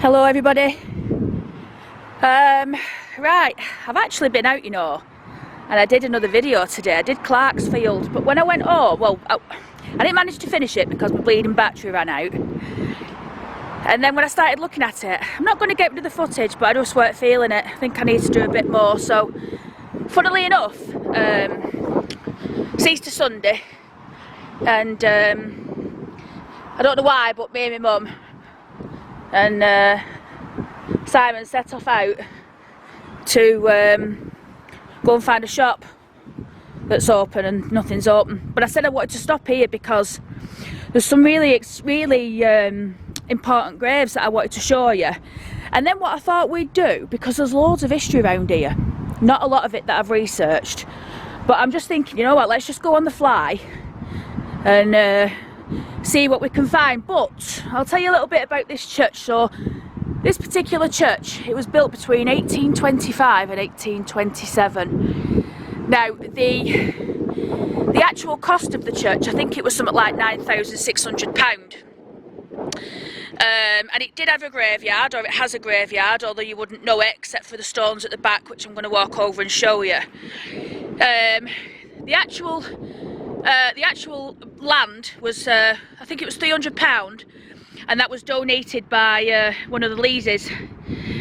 Hello everybody. Right, I've actually been out, you know, and I did another video today. I did Clarksfield, but when I went home, well, I didn't manage to finish it because my bleeding battery ran out. And then when I started looking at it, I'm not going to get rid of the footage, but I just weren't feeling it. I think I need to do a bit more. So, funnily enough, it's Easter Sunday, and I don't know why, but me and my mum and Simon set off out to go and find a shop that's open, and nothing's open. But I said I wanted to stop here because there's some really important graves that I wanted to show you. And then what I thought we'd do, because there's loads of history around here, not a lot of it that I've researched, but I'm just thinking, you know what, let's just go on the fly and see what we can find. But I'll tell you a little bit about this church. So this particular church, it was built between 1825 and 1827. Now the actual cost of the church, I think it was something like £9,600. And it did have a graveyard, or it has a graveyard, although you wouldn't know it except for the stones at the back, which I'm going to walk over and show you. The actual land was, I think it was £300, and that was donated by one of the leases.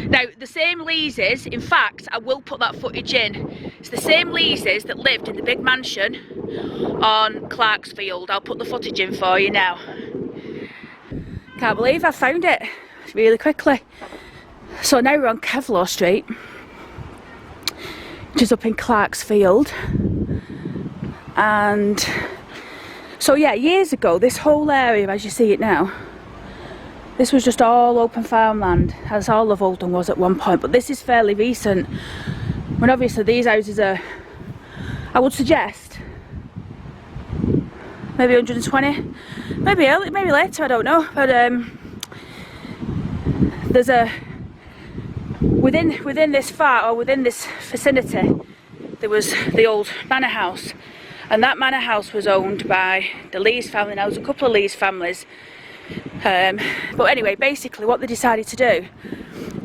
Now, the same leases, in fact, I will put that footage in, it's the same leases that lived in the big mansion on Clarksfield. I'll put the footage in for you now. Can't believe I found it really quickly. So now we're on Kevlar Street, which is up in Clarksfield. And so yeah, years ago, this whole area, as you see it now, this was just all open farmland, as all of Oldham was at one point. But this is fairly recent. I mean, obviously these houses are, I would suggest, maybe 120, maybe early, maybe later, I don't know. But there's a within this far, or within this vicinity, there was the old manor house, and that manor house was owned by the Lees family. Now there's a couple of Lees families, but anyway, basically what they decided to do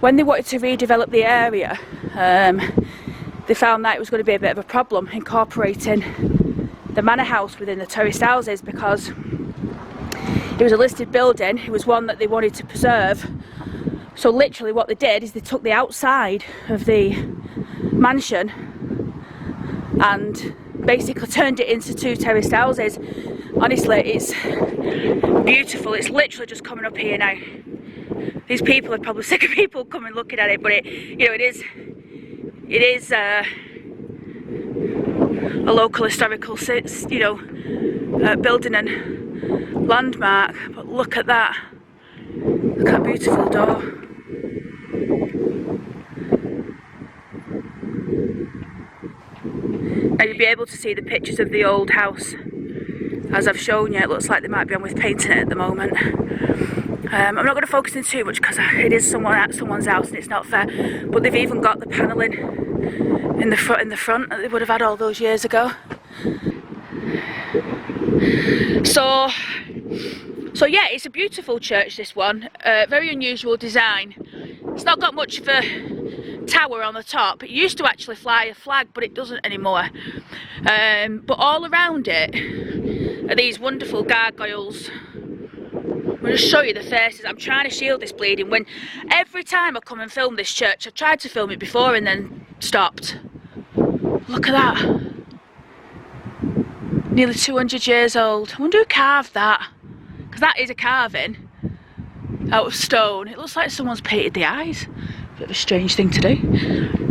when they wanted to redevelop the area, they found that it was going to be a bit of a problem incorporating the manor house within the terraced houses, because it was a listed building. It was one that they wanted to preserve. So literally what they did is they took the outside of the mansion and basically turned it into two terraced houses. Honestly, it's beautiful. It's literally just coming up here now. These people are probably sick of people coming looking at it, but it is a local historical, building and landmark. But look at that. Look at that beautiful door. Now you'll be able to see the pictures of the old house. As I've shown you, it looks like they might be on with painting it at the moment. I'm not going to focus in too much because it is someone's house and it's not fair. But they've even got the panelling in the front that they would have had all those years ago. So yeah, it's a beautiful church, this one. Very unusual design. It's not got much of a tower on the top. It used to actually fly a flag, but it doesn't anymore. But all around it are these wonderful gargoyles. I'm going to show you the faces. I'm trying to shield this bleeding. When every time I come and film this church, I've tried to film it before and then stopped. Look at that. Nearly 200 years old. I wonder who carved that, because that is a carving out of stone. It looks like someone's painted the eyes. Bit of a strange thing to do.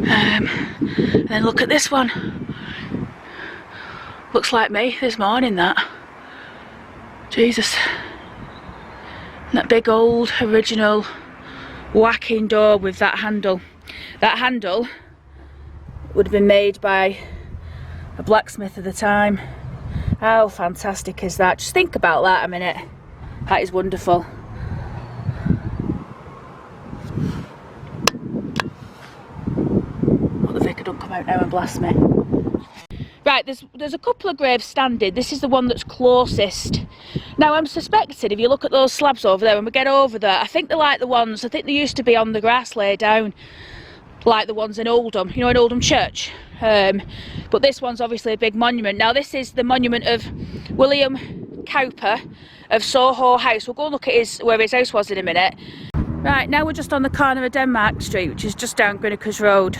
And then look at this one. Looks like me this morning, that. Jesus. And that big old original whacking door with that handle. That handle would have been made by a blacksmith at the time. How fantastic is that? Just think about that a minute. That is wonderful. What the vicar don't come out now and blast me. Right, there's a couple of graves standing. This is the one that's closest Now I'm suspecting, if you look at those slabs over there, when we get over there, I think they're like the ones, I think they used to be on the grass laid down, like the ones in Oldham, you know, in Oldham Church. But this one's obviously a big monument. Now this is the monument of William Cowper of Soho House. We'll go and look at where his house was in a minute. Right, now we're just on the corner of Denmark Street, which is just down Grinnikers Road.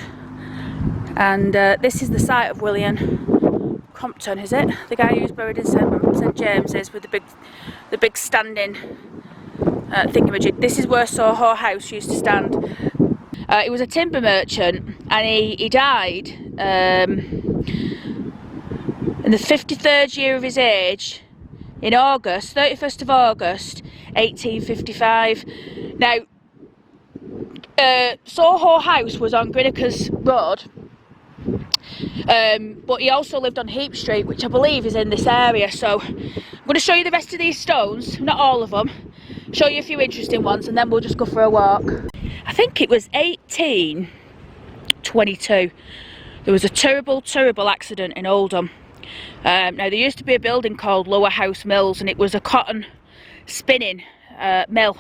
And this is the site of William Compton, is it? The guy who's buried in St James's with the big standing thingamajig. This is where Soho House used to stand. He was a timber merchant, and he died in the 53rd year of his age in August, 31st of August 1855. Now Soho House was on Grinnikers Road, but he also lived on Heap Street, which I believe is in this area. So I'm going to show you the rest of these stones, not all of them, show you a few interesting ones, and then we'll just go for a walk. I think it was 1822. There was a terrible accident in Oldham. Now there used to be a building called Lower House Mills, and it was a cotton spinning mill.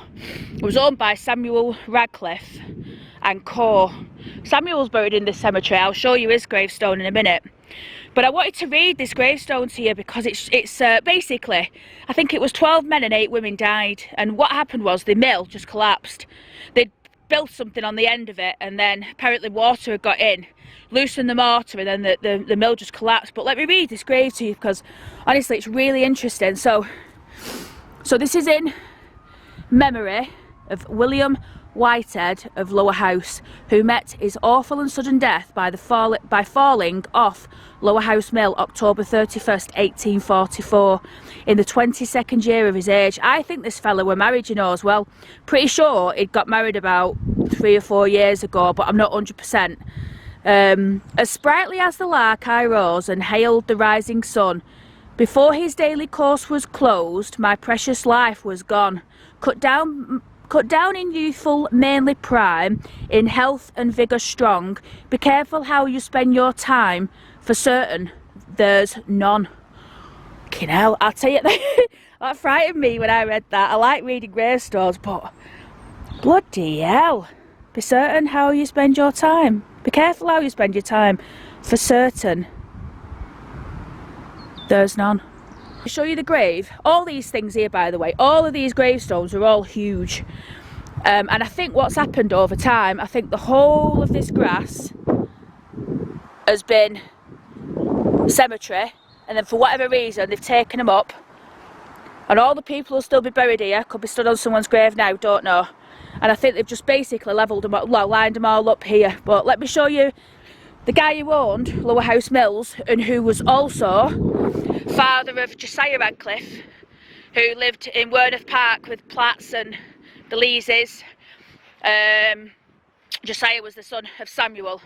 It was owned by Samuel Radcliffe and Co. Samuel's buried in this cemetery. I'll show you his gravestone in a minute. But I wanted to read this gravestone to you because it's basically, I think it was 12 men and 8 women died, and what happened was the mill just collapsed. They'd built something on the end of it, and then apparently water had got in, loosened the mortar, and then the mill just collapsed. But let me read this grave to you because honestly it's really interesting. So this is in memory of William Whitehead of Lower House, who met his awful and sudden death by falling off Lower House Mill October 31st 1844 in the 22nd year of his age. I think this fella were married, you know, as well. Pretty sure he'd got married about 3 or 4 years ago, but I'm not 100%. As sprightly as the lark I rose and hailed the rising sun. Before his daily course was closed, my precious life was gone. Cut down in youthful manly prime, in health and vigour strong. Be careful how you spend your time, for certain there's none. Fucking hell, I'll tell you, that frightened me when I read that. I like reading gravestones, but bloody hell. Be certain how you spend your time. Be careful how you spend your time, for certain there's none. To show you the grave, all these things here, by the way, all of these gravestones are all huge, and I think what's happened over time, I think the whole of this grass has been cemetery, and then for whatever reason they've taken them up, and all the people will still be buried here, could be stood on someone's grave now, don't know, and I think they've just basically levelled them up, lined them all up here. But let me show you the guy who owned Lower House Mills, and who was also father of Josiah Radcliffe, who lived in Werneth Park with Platts and the Leeses. Josiah was the son of Samuel.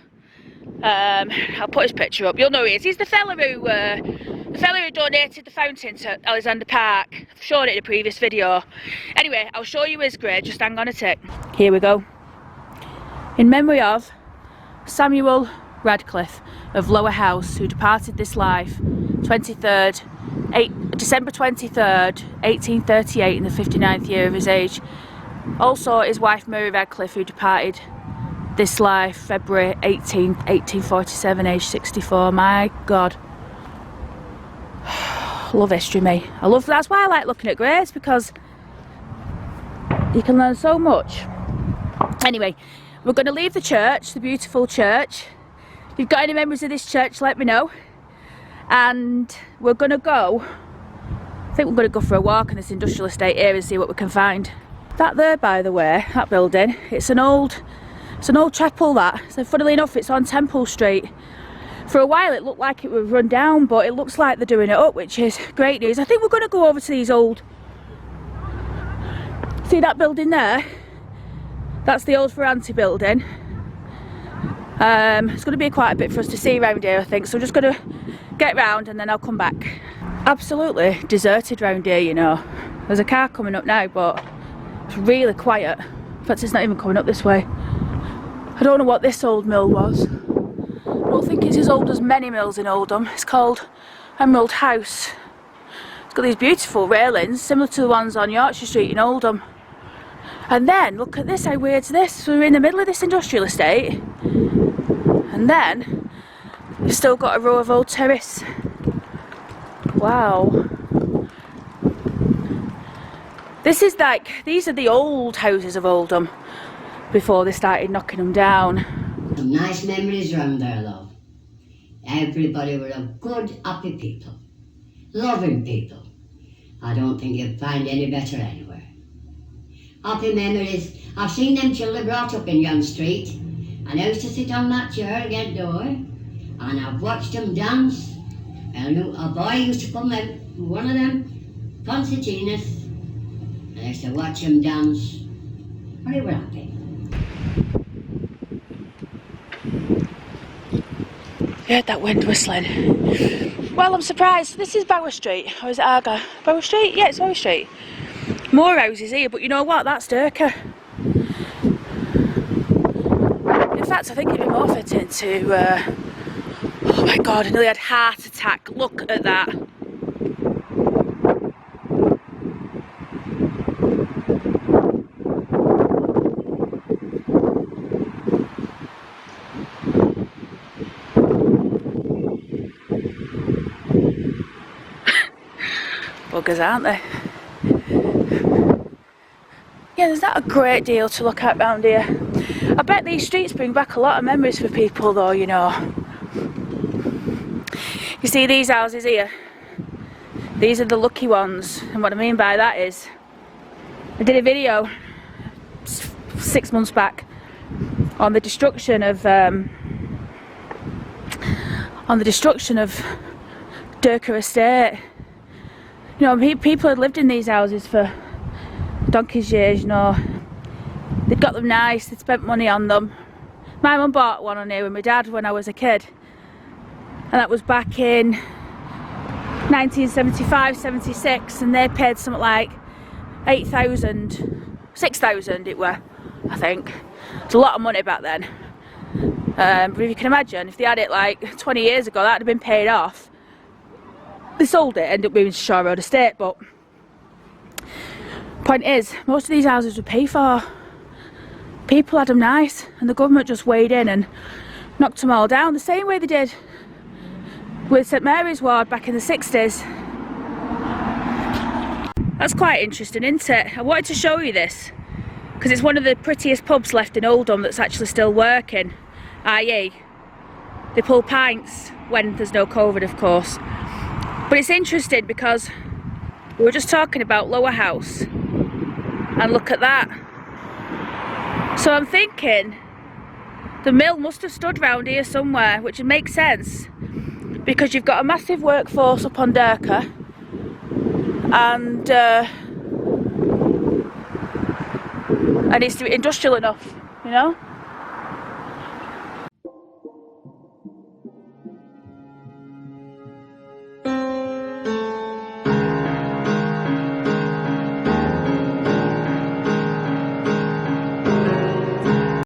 I'll put his picture up, you'll know who he is. He's the fella who donated the fountain to Alexander Park. I've shown it in a previous video. Anyway, I'll show you his grave, just hang on a tick. Here we go. In memory of Samuel Radcliffe of Lower House, who departed this life December 23rd 1838 in the 59th year of his age. Also his wife Mary Radcliffe, who departed this life February 18th 1847, age 64. My God, love history, me. That's why I like looking at graves, because you can learn so much. Anyway, we're going to leave the church, the beautiful church. If you've got any memories of this church, let me know. And we're going to go, I think we're going to go for a walk in this industrial estate here and see what we can find. That there, by the way, that building, it's an old chapel, that. So funnily enough, it's on Temple Street. For a while it looked like it would run down, but it looks like they're doing it up, which is great news. I think we're going to go over to these old, see that building there? That's the old Ferranti building. It's going to be quite a bit for us to see around here, I think, so we're just going to get round and then I'll come back. Absolutely deserted round here, you know. There's a car coming up now, but it's really quiet. In fact, it's not even coming up this way. I don't know what this old mill was. I don't think it's as old as many mills in Oldham. It's called Emerald House. It's got these beautiful railings, similar to the ones on Yorkshire Street in Oldham. And then, look at this, how weird's this? So we're in the middle of this industrial estate. And then, you've still got a row of old terrace. Wow. This is like, these are the old houses of Oldham before they started knocking them down. Some nice memories round there, love. Everybody were a good, happy people. Loving people. I don't think you'd find any better anywhere. Happy memories. I've seen them children brought up in Yon Street, and I used to sit on that chair against the door, and I've watched them dance. And a boy used to come out, one of them concertinas, and I used to watch them dance. Very were happy. You heard that wind whistling. Well, I'm surprised. This is Bower Street, or is it Arga? Bower Street? Yeah, it's Bower Street. More houses here, but you know what? That's Durka. In fact, I think it'd be more fitting to... oh my God, I nearly had a heart attack. Look at that. Buggers, aren't they? Yeah, there's not a great deal to look at round here. I bet these streets bring back a lot of memories for people though, you know. You see these houses here? These are the lucky ones, and what I mean by that is, I did a video 6 months back on the destruction of Durka Estate. You know, people had lived in these houses for donkey's years, you know. They'd got them nice, they'd spent money on them. My mum bought one on here with my dad when I was a kid. And that was back in 1975, 76, and they paid something like 8,000, 6,000 it were, I think. It's a lot of money back then. But if you can imagine, if they had it like 20 years ago, that would have been paid off. They sold it, ended up moving to Shore Road Estate, but point is, most of these houses were paid for. People had them nice, and the government just weighed in and knocked them all down, the same way they did with St Mary's Ward back in the 60s. That's quite interesting, isn't it? I wanted to show you this, because it's one of the prettiest pubs left in Oldham that's actually still working, i.e. they pull pints when there's no COVID, of course. But it's interesting because we were just talking about Lower House, and look at that. So I'm thinking the mill must have stood round here somewhere, which would make sense because you've got a massive workforce up on Durka, and it's industrial enough, you know.